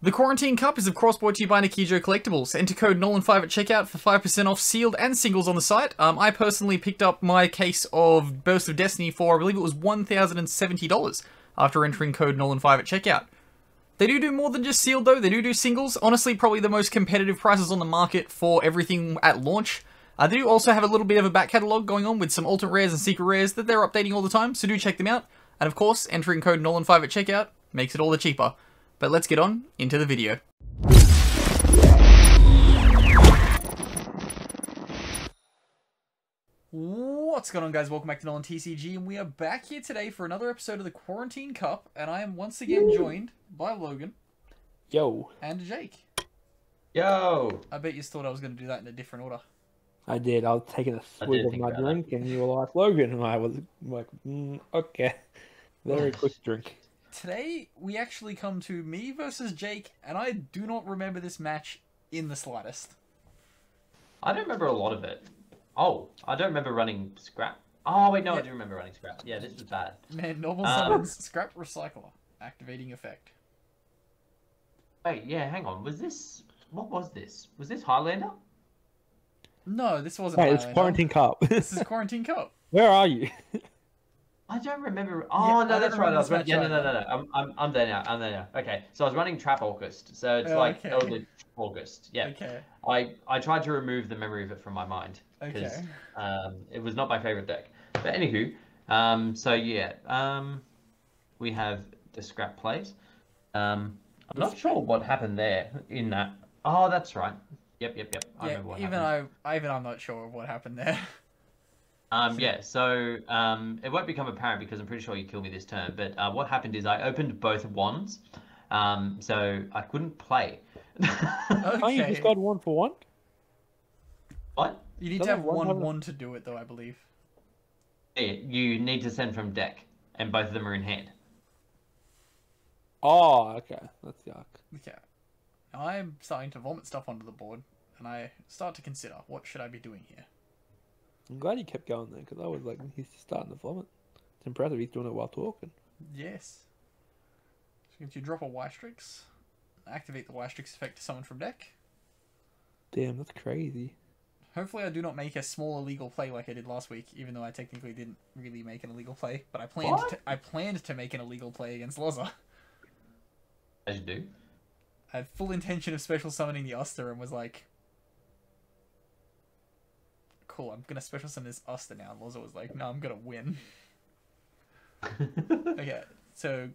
The Quarantine Cup is of course brought to you by NolanTCG Collectibles. Enter code NOLAN5 at checkout for 5% off sealed and singles on the site. I personally picked up my case of Burst of Destiny for, I believe it was $1,070 after entering code NOLAN5 at checkout. They do more than just sealed though, they do singles. Honestly, probably the most competitive prices on the market for everything at launch. They do also have a little bit of a back catalogue going on with some alternate rares and secret rares that they're updating all the time, so do check them out. And of course, entering code NOLAN5 at checkout makes it all the cheaper. But let's get on into the video. What's going on, guys? Welcome back to NolanTCG, and we are back here today for another episode of the Quarantine Cup, and I am once again joined by Logan. Yo. And Jake. Yo. I bet you thought I was going to do that in a different order. I did. I was taking a swig of my drink, and you were like, Logan, and I was like, okay. Very quick drink. Today, we actually come to me versus Jake, and I do not remember this match in the slightest. I don't remember a lot of it. Oh, I don't remember running Scrap. Oh, wait, no, I do remember running Scrap. Yeah, this was bad. Man, normal summons, Scrap Recycler, activating effect. Wait, yeah, hang on. Was this... What was this? Was this Highlander? No, this wasn't Hey, Highlander. it's Quarantine Cup. This is Quarantine Cup. Where are you? I don't remember. Oh, Yeah, no, that's right. I was running... match Yeah, no. I'm there now. I'm there now. Okay, so I was running Trap Orcust. So it's like okay. early August. Yeah. Okay. I tried to remove the memory of it from my mind. Because it was not my favorite deck. But anywho, so yeah, we have the Scrap plays. I'm not sure what happened there in that. Oh, that's right. Yep. I remember what happened. I'm not sure of what happened there. Yeah, so it won't become apparent because I'm pretty sure you kill me this turn. But what happened is I opened both wands, so I couldn't play. Okay. Oh, you just got 1 for 1? What? You need to have one to do it, though, I believe. Yeah, you need to send from deck, and both of them are in hand. Oh, okay. That's yuck. Okay. I'm starting to vomit stuff onto the board, and I start to consider, what should I be doing here? I'm glad you kept going there, because I was like, he's just starting to vomit. It's impressive he's doing it while talking. Yes. So you drop a Y-Strix, activate the Y-Strix effect to summon from deck. Damn, that's crazy. Hopefully I do not make a small illegal play like I did last week, even though I technically didn't really make an illegal play. But I planned to make an illegal play against Loza. As you do. I had full intention of special summoning the Uster and was like, cool, I'm going to special summon this Uster now. And Loza was like, no, I'm going to win. Okay, so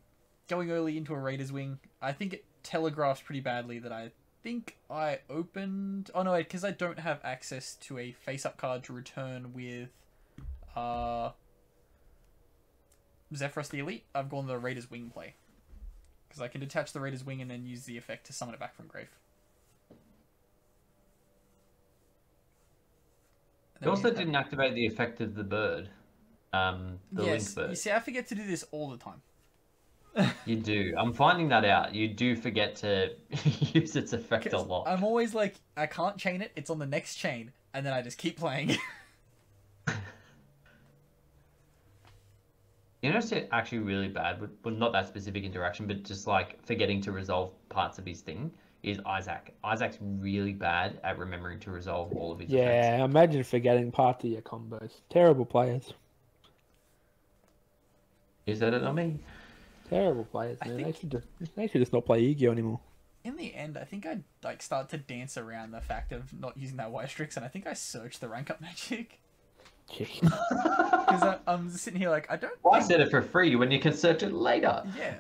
going early into a Raider's Wing, I think it telegraphs pretty badly that I think I opened... Oh no, because I don't have access to a face-up card to return with Zephyros the Elite. I've gone the Raider's Wing play. Because I can detach the Raider's Wing and then use the effect to summon it back from grave. You also didn't activate the effect of the bird. The link bird. You see, I forget to do this all the time. You do. I'm finding that out. You do forget to use its effect a lot. I'm always like, I can't chain it, it's on the next chain, and then I just keep playing. You know what's actually really bad? Well, not that specific interaction, but just like forgetting to resolve parts of his thing is Isaac. Isaac's really bad at remembering to resolve all of his effects. Yeah, imagine forgetting parts of your combos. Terrible players. You said it, not me. Terrible players, man. They should just not play Yu-Gi-Oh anymore. In the end, I think I'd like start to dance around the fact of not using that Y-Strix, and I think I searched the rank up magic. Because I'm sitting here like, I don't... Why set it for free when you can search it later? Yeah.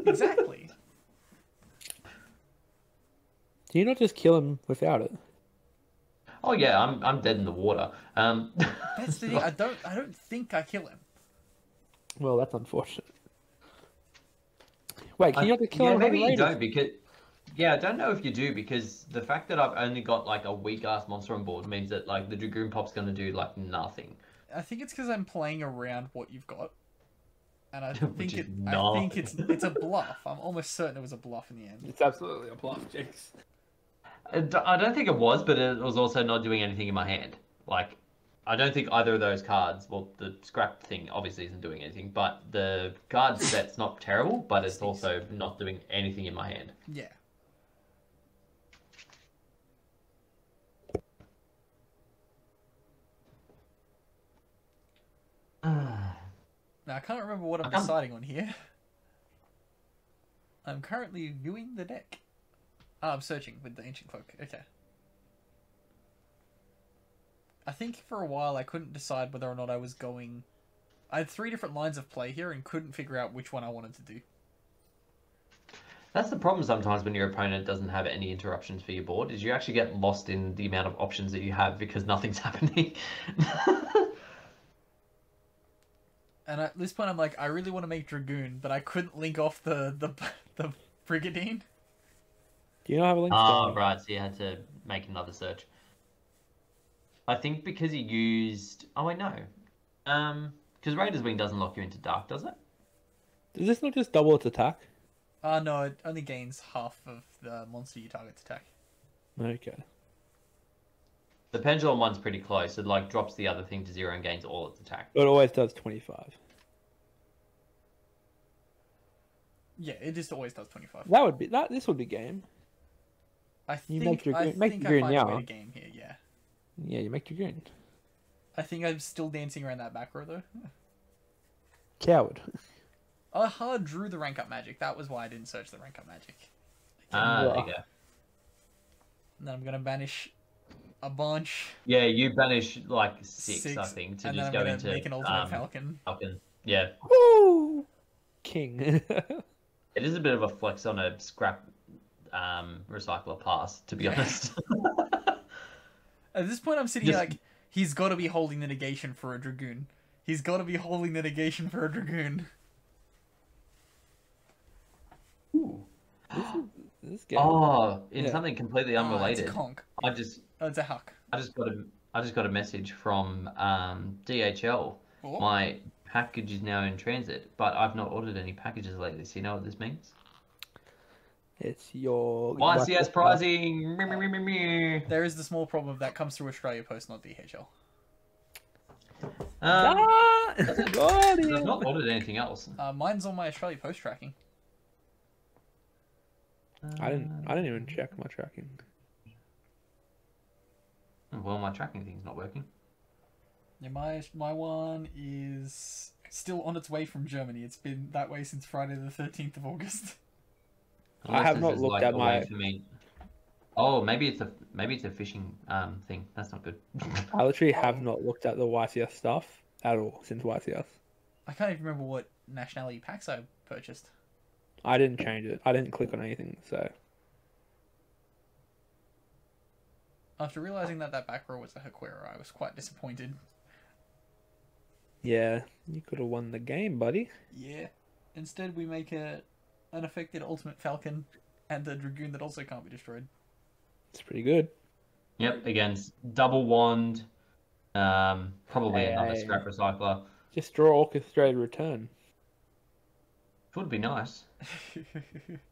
Exactly. Do you not just kill him without it? Oh yeah, I'm dead in the water. That's the thing. I don't think I kill him. Well, that's unfortunate. Wait, can you not kill him? Maybe you don't because... Yeah, I don't know if you do because the fact that I've only got like a weak-ass monster on board means that like the Dragoon Pop's going to do like nothing. I think it's because I'm playing around what you've got. And I think it's a bluff. I'm almost certain it was a bluff in the end. It's absolutely a bluff, Jinx. I don't think it was, but it was also not doing anything in my hand. Like, I don't think either of those cards, well, the scrap thing obviously isn't doing anything, but the card set's not terrible, but it's also not doing anything in my hand. Yeah. Now, I can't remember what I'm deciding on here. I'm currently viewing the deck. Ah, I'm searching with the Ancient Cloak. Okay. I think for a while I couldn't decide whether or not I was going... I had 3 different lines of play here and couldn't figure out which one I wanted to do. That's the problem sometimes when your opponent doesn't have any interruptions for your board, is you actually get lost in the amount of options that you have because nothing's happening. And at this point I'm like, I really want to make Dragoon, but I couldn't link off the Brigadine. Do you not have a link? Oh, right, so you had to make another search. I think because you used... Oh, wait, no. Because Raider's Wing doesn't lock you into Dark, does it? Does this not just double its attack? No, it only gains half of the monster you target's attack. Okay. The Pendulum one's pretty close. It, like, drops the other thing to 0 and gains all its attack. But it always does 25. Yeah, it just always does 25. That would be... This would be game. I think, make your I make think your I find now. a way to game here, yeah. Yeah, you make your green. I think I'm still dancing around that back row, though. Coward. I hard drew the rank up magic. That was why I didn't search the rank up magic. Ah, there you go. And then I'm going to banish a bunch. Yeah, you banish, like, six I think, to and just then I'm go into... make an ultimate Falcon. Yeah. Woo! King. It is a bit of a flex on a scrap recycler pass, to be honest. At this point, I'm sitting here like, he's got to be holding the negation for a Dragoon. He's got to be holding the negation for a Dragoon. Ooh. This game. Oh, something completely unrelated. It's a conch. It's a huck. I just got a message from DHL. Oh. My package is now in transit, but I've not ordered any packages lately. So you know what this means? It's your... YCS pricing! There is the small problem that comes through Australia Post, not DHL. I've not ordered anything else. Mine's on my Australia Post tracking. I didn't even check my tracking. Well, my tracking thing's not working. Yeah, my one is still on its way from Germany. It's been that way since Friday the 13th of August. I have not looked at my... Oh, maybe it's a fishing thing. That's not good. I literally have not looked at the YCS stuff at all since YCS. I can't even remember what nationality packs I purchased. I didn't change it. I didn't click on anything, so... After realizing that back row was a Haquera, I was quite disappointed. Yeah, you could have won the game, buddy. Yeah. Instead, we make an unaffected Ultimate Falcon and a Dragoon that also can't be destroyed. It's pretty good. Yep, against double wand, probably another scrap recycler. Just draw Orchestrated Return. Would be nice.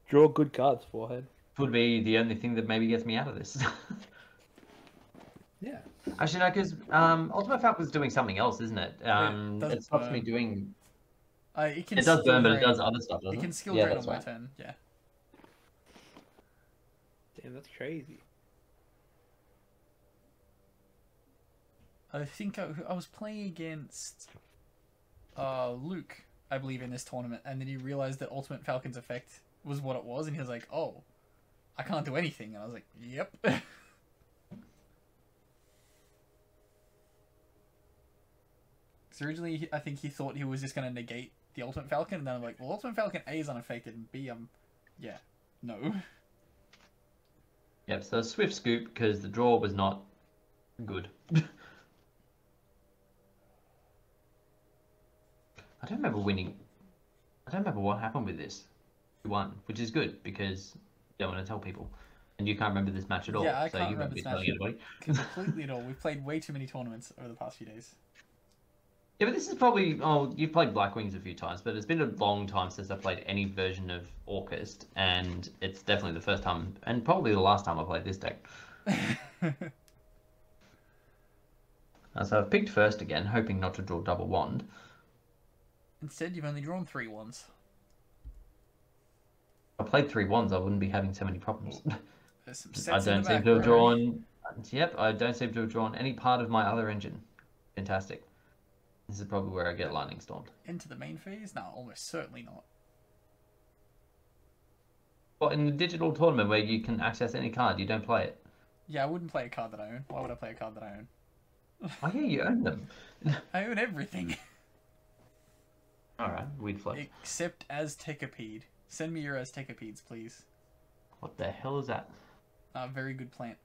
Draw good cards, forehead. Would be the only thing that maybe gets me out of this. Yeah. Actually, no, because Ultimate Falcon's doing something else, isn't it? It stops me doing... It does burn, but it does other stuff, doesn't it? It can skill drain on my turn, yeah. Damn, that's crazy. I think I was playing against Luke, I believe, in this tournament, and then he realized that Ultimate Falcon's effect was what it was, and he was like, oh, I can't do anything. And I was like, yep. So originally, I think he thought he was just going to negate the Ultimate Falcon, and then I'm like, well, Ultimate Falcon A is unaffected, and B, yeah, no. Yep, so Swift Scoop, because the draw was not good. I don't remember winning. I don't remember what happened with this. We won, which is good, because you don't want to tell people. And you can't remember this match at all. Yeah, I so can't you remember won't be this match telling anybody. completely at all. We've played way too many tournaments over the past few days. Yeah, but this is probably... Oh, you've played Blackwings a few times, but it's been a long time since I've played any version of Orcust, and it's definitely the first time, and probably the last time I played this deck. So I've picked first again, hoping not to draw double wand. Instead, you've only drawn 3 wands. If I played 3 wands, I wouldn't be having so many problems. There's some I sets don't in the seem back, to have bro. drawn... Yep, I don't seem to have drawn any part of my other engine. Fantastic. This is probably where I get lightning stormed. Into the main phase? No, almost certainly not. Well, in the digital tournament where you can access any card, you don't play it. Yeah, I wouldn't play a card that I own. Why would I play a card that I own? Oh yeah, you own them. I own everything. Alright, we'd float. Except Aztecapede. Send me your Aztecapedes, please. What the hell is that? Very good plant.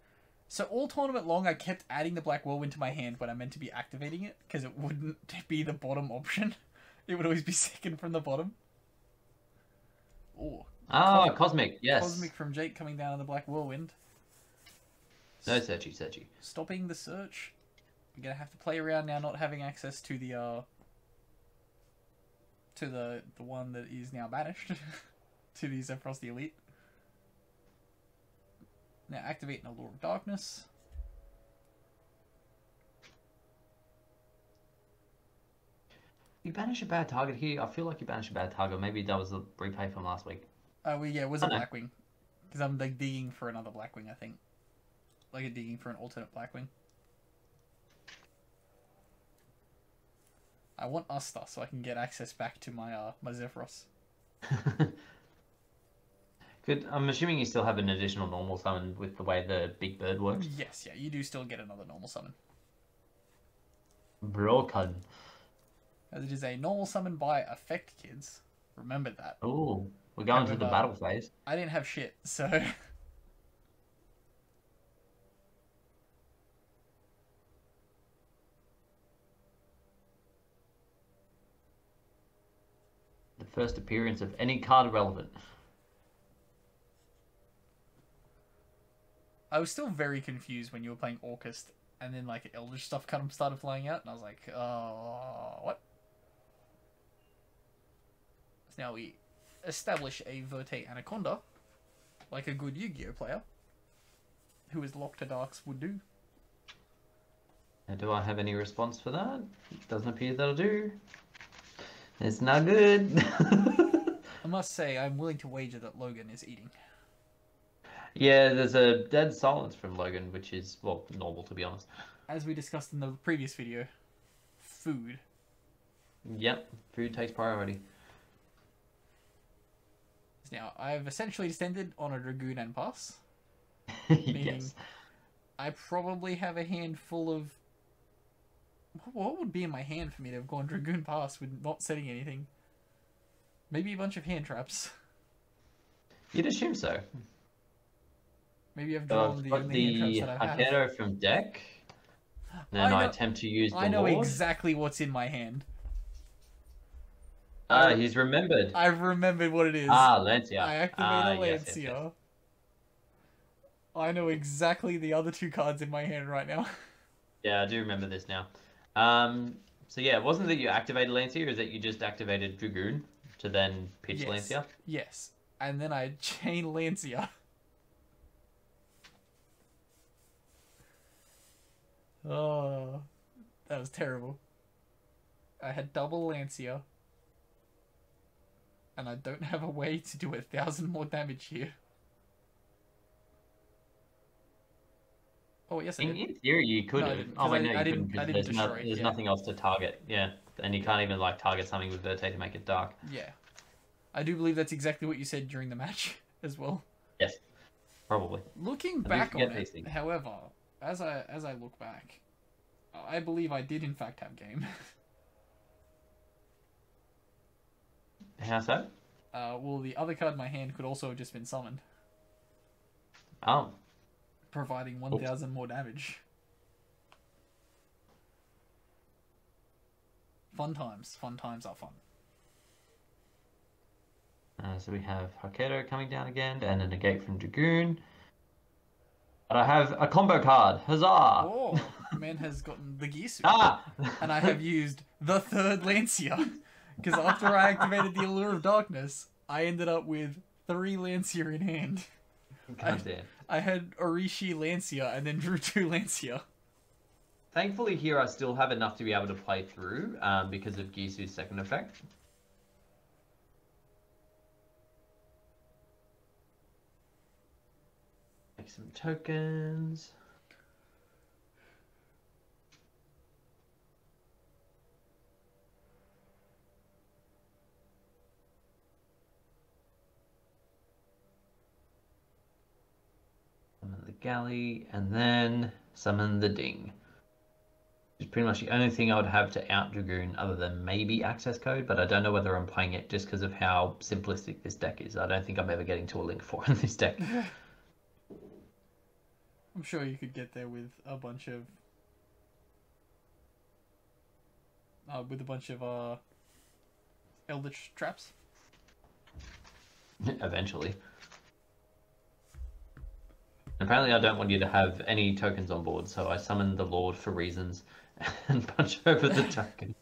So all tournament long, I kept adding the Black Whirlwind to my hand when I meant to be activating it, because it wouldn't be the bottom option. It would always be second from the bottom. Oh. Ah, Cosmic, yes. Cosmic from Jake coming down on the Black Whirlwind. No searchy. Stopping the search. I'm gonna have to play around now, not having access to the one that is now banished. To the Zephyros the Elite. Now activating Allure of Darkness. You banish a bad target here. I feel like you banished a bad target. Maybe that was the replay from last week. Well, yeah, it was a Blackwing. Because I'm like digging for another Blackwing, I think. Like a digging for an alternate Blackwing. I want Usta so I can get access back to my my Zephyros. Good. I'm assuming you still have an additional normal summon with the way the big bird works. Yes, yeah, you do still get another normal summon. Broken. As it is a normal summon by effect, kids. Remember that. Oh, we're going to the battle phase. I didn't have shit, so... The first appearance of any card relevant. I was still very confused when you were playing Orcust, and then like Eldritch stuff kind of started flying out, and I was like, what? So now we establish a Verte Anaconda, like a good Yu-Gi-Oh player, who is locked to darks would do. Now, do I have any response for that? It doesn't appear that I do. It's not good. I must say, I'm willing to wager that Logan is eating. Yeah, there's a dead silence from Logan, which is, well, normal to be honest. As we discussed in the previous video, food. Yep, food takes priority. Now, I've essentially descended on a Dragoon and pass. Meaning Yes. I probably have a handful of... What would be in my hand for me to have gone Dragoon pass with not setting anything? Maybe a bunch of hand traps. You'd assume so. Maybe I've drawn the only hand traps that I have. Hakero from deck. Then I attempt to use the I know Lord. exactly what's in my hand. Ah, he's remembered. I've remembered what it is. Ah, Lancia. I activate a Lancia. Yes. I know exactly the other 2 cards in my hand right now. Yeah, I do remember this now. So yeah, it wasn't that you activated Lancia, or is that you just activated Dragoon to then pitch Lancia? Yes. And then I chain Lancia. Oh, that was terrible. I had double Lancia. And I don't have a way to do 1,000 more damage here. Oh, yes, I did. In theory, you could have. Oh, wait, no, you couldn't, I because didn't destroy it, there's nothing else to target. Yeah, and you can't even, like, target something with Verte to make it dark. Yeah. I do believe that's exactly what you said during the match as well. Yes, probably. Looking back on it, however, as I look back, I believe I did in fact have game. How so? Well, the other card in my hand could also have just been summoned. Oh. Providing 1,000 more damage. Fun times. Fun times are fun. So we have Hakero coming down again, and a negate from Dragoon. But I have a combo card. Huzzah! Oh, man has gotten the gear suit. And I have used the 3rd Lancia. Because after I activated the Allure of Darkness, I ended up with 3 Lancia in hand. Goddamn. I had Orishi Lancia and then drew 2 Lancia. thankfully here I still have enough to be able to play through because of Gisu's second effect. Make some tokens. Summon the galley, and then summon the ding. It's pretty much the only thing I would have to out Dragoon other than maybe access code, but I don't know whether I'm playing it just because of how simplistic this deck is. I don't think I'm ever getting to a Link 4 in this deck. I'm sure you could get there with a bunch of Eldritch traps. Eventually. Apparently I don't want you to have any tokens on board, so I summoned the Lord for reasons and punch over the token.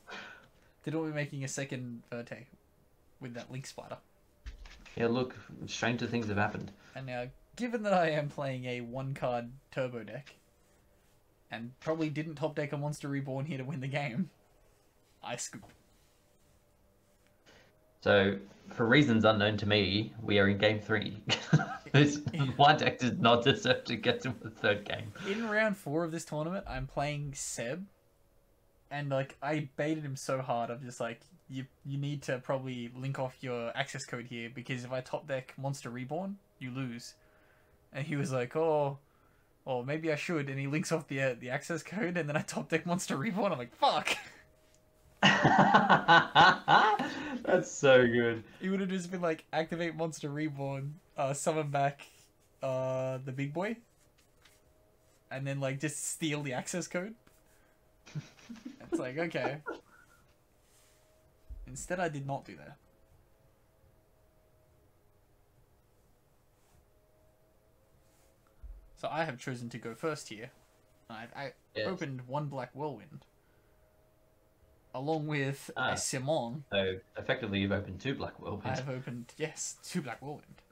Didn't we making a second Verte with that Link Spider? Yeah, look, stranger things have happened. And now, given that I am playing a one-card turbo deck, and probably didn't top deck a Monster Reborn here to win the game, I scoop. So, for reasons unknown to me, we are in game 3. My deck does not deserve to get to the third game. In round 4 of this tournament, I'm playing Seb, and like I baited him so hard. I'm just like, you need to probably link off your access code here, because if I top deck Monster Reborn, you lose. And he was like, oh, maybe I should. And he links off the access code, and then I top deck Monster Reborn. I'm like, fuck. That's so good. He would have just been like, activate Monster Reborn, summon back the big boy, and then like just steal the access code. It's like, okay. Instead, I did not do that. So I have chosen to go first here. I opened one Black Whirlwind, along with a Simon. So effectively, you've opened 2 Black Whirlwinds. I have opened, yes, 2 Black Whirlwind.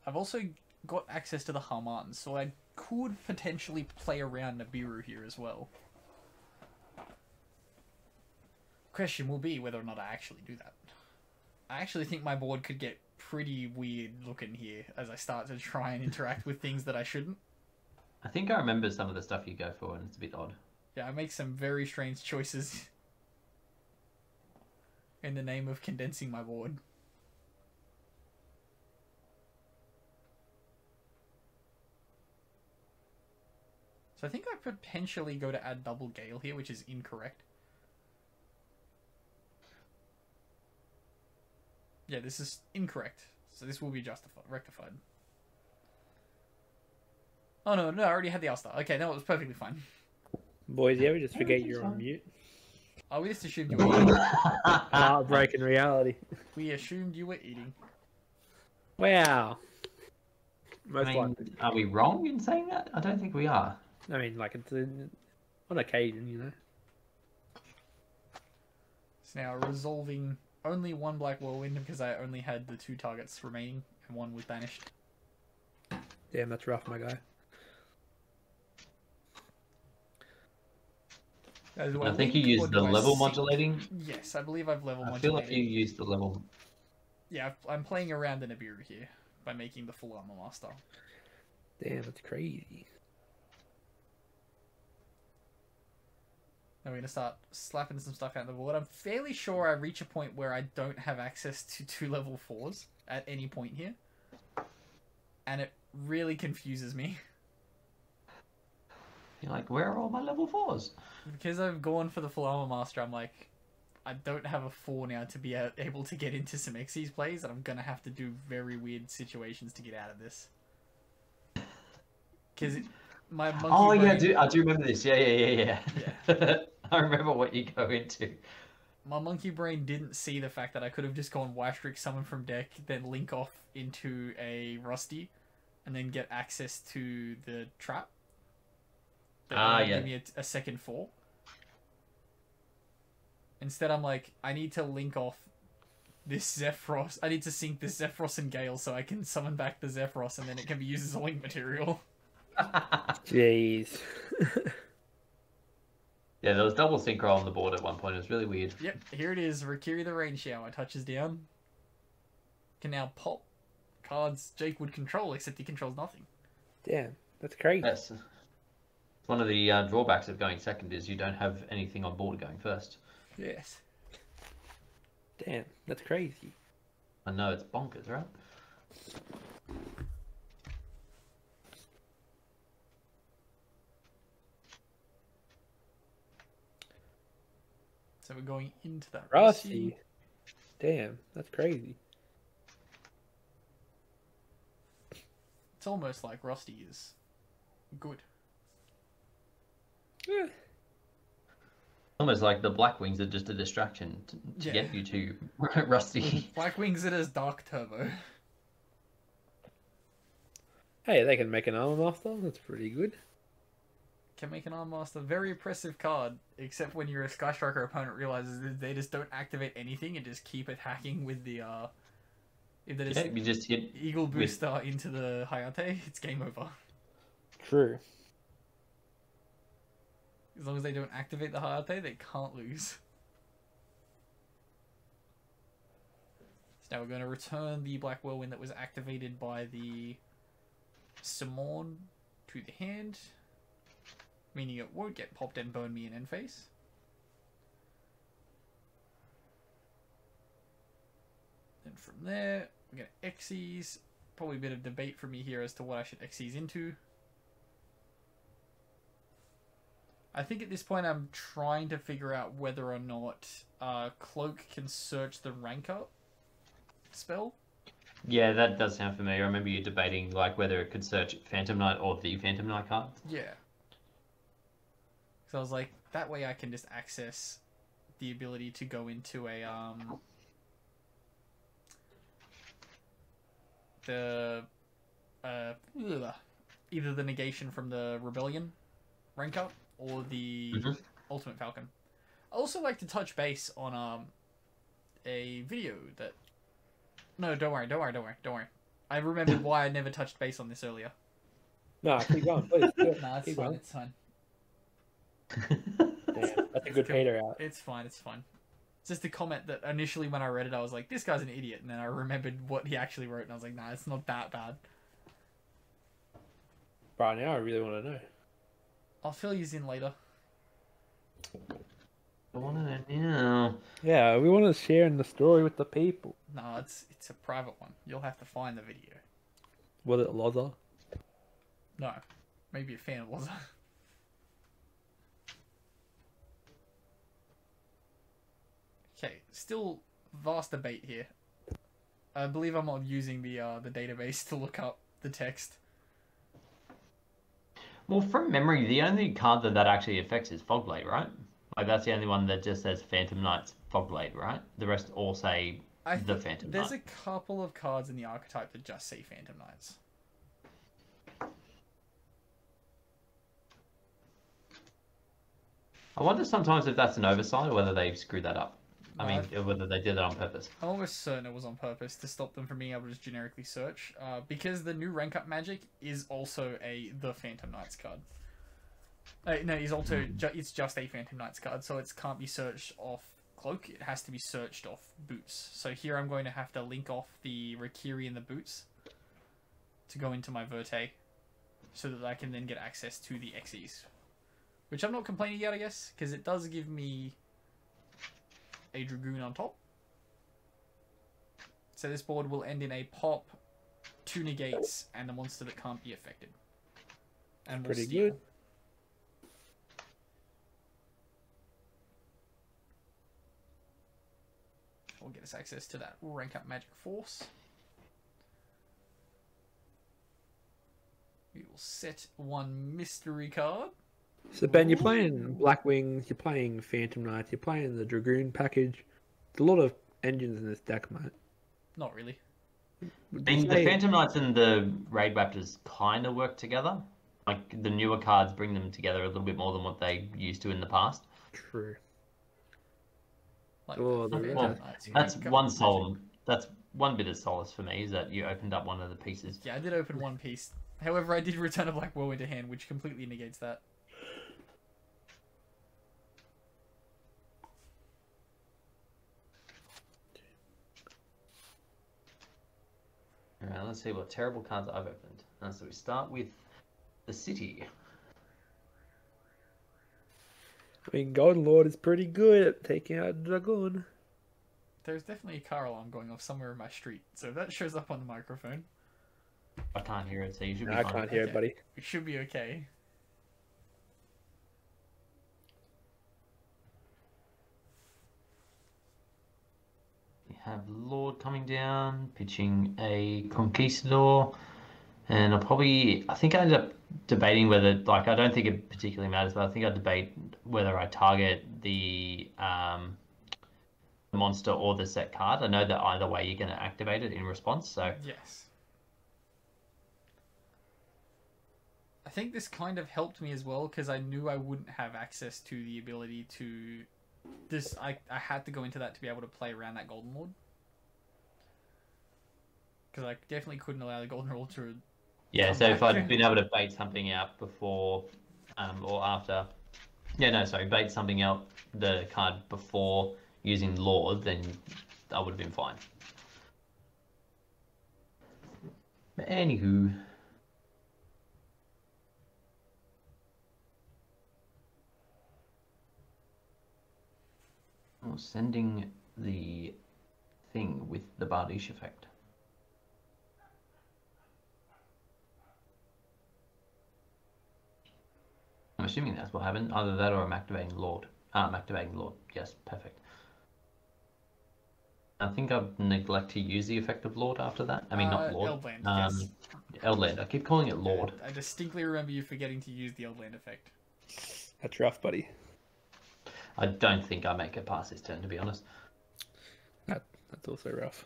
I've also got access to the Harmattan, so I could potentially play around Nibiru here as well. Question will be whether or not I actually do that. I actually think my board could get pretty weird looking here as I start to try and interact with things that I shouldn't. I think I remember some of the stuff you go for, and it's a bit odd. Yeah, I make some very strange choices in the name of condensing my board. So I think I potentially go to add double Gale here, which is incorrect. Yeah, this is incorrect. So this will be rectified. Oh no, I already had the All-Star. Okay, no, it was perfectly fine. Boys, you ever just forget you're on mute? Oh, we just assumed you were eating. Breaking reality. We assumed you were eating. Wow. Most likely. Are we wrong in saying that? I don't think we are. I mean, like, it's on occasion, you know. So now resolving only one Black Whirlwind because I only had the 2 targets remaining and one was banished. Damn, that's rough, my guy. I think you used the level modulating. Yes, I believe I've level modulated. I feel like you used the level. Yeah, I'm playing around the Nibiru here by making the full armor master. Damn, that's crazy. I'm going to start slapping some stuff out of the board. I'm fairly sure I reach a point where I don't have access to 2 level 4s at any point here. And it really confuses me. You're like, where are all my level 4s? Because I've gone for the full armor master, I'm like, I don't have a 4 now to be able to get into some Xyz plays, and I'm going to have to do very weird situations to get out of this. Because my monkey brain... I do remember this. Yeah. I remember what you go into. My monkey brain didn't see the fact that I could have just gone Wystrick, summon from deck, then link off into a Rusty, and then get access to the trap. Give me a second 4. Instead, I'm like, I need to link off this Zephyros. I need to sync this Zephyros and Gale so I can summon back the Zephyros and then it can be used as a link material. Jeez. Yeah, there was double synchro on the board at one point. It was really weird. Yep, here it is. Rakiri the Rain Shower touches down. Can now pop cards Jake would control, except he controls nothing. Damn, that's crazy. Yes. One of the drawbacks of going second is you don't have anything on board going first. Yes. Damn, that's crazy. I know, it's bonkers, right? So we're going into that Rusty. Damn, that's crazy. It's almost like Rusty is good. Yeah. Almost like the Blackwings are just a distraction to get you to Rusty. Blackwings it as Dark Turbo. Hey, they can make an Armor Master. That's pretty good. Can make an Arm Master. Very oppressive card, except when your Sky Striker opponent realizes that they just don't activate anything and just keep attacking with the if they just, you just hit Eagle Booster into the Hayate, it's game over. True. As long as they don't activate the Hayate, they can't lose. So now we're going to return the Black Whirlwind that was activated by the Simorn to the hand, meaning it won't get popped and burn me in end phase. And from there, we're going to Xyz. Probably a bit of debate for me here as to what I should Xyz into. I think at this point I'm trying to figure out whether or not Cloak can search the rank up spell. Yeah, that does sound familiar. I remember you debating like whether it could search Phantom Knight or the Phantom Knight card. Yeah. So I was like, that way I can just access the ability to go into a either the negation from the Rebellion rank up or the Ultimate Falcon. I also like to touch base on a video that... No, don't worry. I remembered why I never touched base on this earlier. No, keep going, please. Nah, it's fine, it's fine. Damn, that's a good hater out. It's fine. It's just a comment that initially when I read it, I was like, this guy's an idiot. And then I remembered what he actually wrote, and I was like, nah, it's not that bad. Right now, I really want to know. I'll fill you in later. Yeah, we want to share in the story with the people. No, it's a private one. You'll have to find the video. Was it Loza? No. Maybe a fan of Loza. Okay, still vast debate here. I believe I'm not using the database to look up the text. Well, from memory, the only card that actually affects is Fogblade, right? Like, that's the only one that just says Phantom Knight's Fogblade, right? The rest all say the Phantom Knight. There's a couple of cards in the archetype that just say Phantom Knights. I wonder sometimes if that's an oversight or whether they've screwed that up. No, I mean, whether they did that on purpose. I'm almost certain it was on purpose to stop them from being able to just generically search. Because the new rank up magic is also the Phantom Knights card. No, it's just a Phantom Knights card, so it can't be searched off Cloak. It has to be searched off Boots. So here I'm going to have to link off the Rakiri and the Boots to go into my Verte, so that I can then get access to the Xyz. Which I'm not complaining yet, I guess, because it does give me a Dragoon on top. So this board will end in a pop, 2 negates, and a monster that can't be affected. And pretty steal. good. Will get us access to that rank up magic force. We will set 1 mystery card. So Ben, you're playing Blackwing, you're playing Phantom Knights, you're playing the Dragoon package. There's a lot of engines in this deck, mate. Not really. The Phantom Knights and the Raid Raptors kind of work together. Like, the newer cards bring them together a little bit more than what they used to in the past. True. Like, Oh, okay, well, that's one soul. That's one bit of solace for me is that you opened up one of the pieces. Yeah, I did open one piece. However, I did return a Black Woe into hand, which completely negates that. Alright, let's see what terrible cards I've opened. So we start with the city. I mean, Golden Lord is pretty good at taking out a dragon. There's definitely a car alarm going off somewhere in my street, so if that shows up on the microphone... I can't hear it, so you should be I fine. can't hear it, buddy. We should be okay. We have Lord coming down, pitching a Conquistador, and I think I ended up debating whether, like, I don't think it particularly matters, but I think I debate whether I target the monster or the set card. I know that either way you're going to activate it in response, so... Yes. I think this kind of helped me as well, because I knew I wouldn't have access to the ability to... I had to go into that to be able to play around that Golden Lord. Because I definitely couldn't allow the Golden Lord to... Yeah, so if I'd been able to bait something out before or after... Yeah, no, sorry, bait something out, the card before using Lord, then I would have been fine. But anywho... Sending the thing with the Bardiche effect. I'm assuming that's what happened. Either that or I'm activating Lord. I'm activating Lord. Yes, perfect. I think I've neglected to use the effect of Lord after that. I mean, not Lord. Eldland, yes. Eldland. I keep calling it Lord. I distinctly remember you forgetting to use the Eldland effect. That's rough, buddy. I don't think I make it past this turn, to be honest. That's also rough.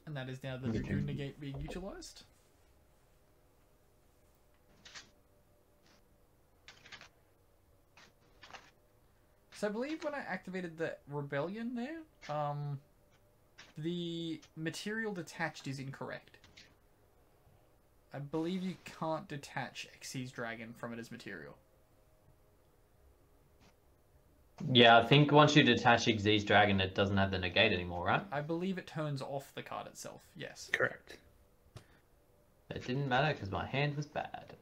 And that is now the Dragoon Negate being utilised. So I believe when I activated the Rebellion there, the material detached is incorrect. I believe you can't detach Xyz Dragon from it as material. Yeah, I think once you detach Xyz Dragon, it doesn't have the negate anymore, right? I believe it turns off the card itself, yes. Correct. It didn't matter because my hand was bad.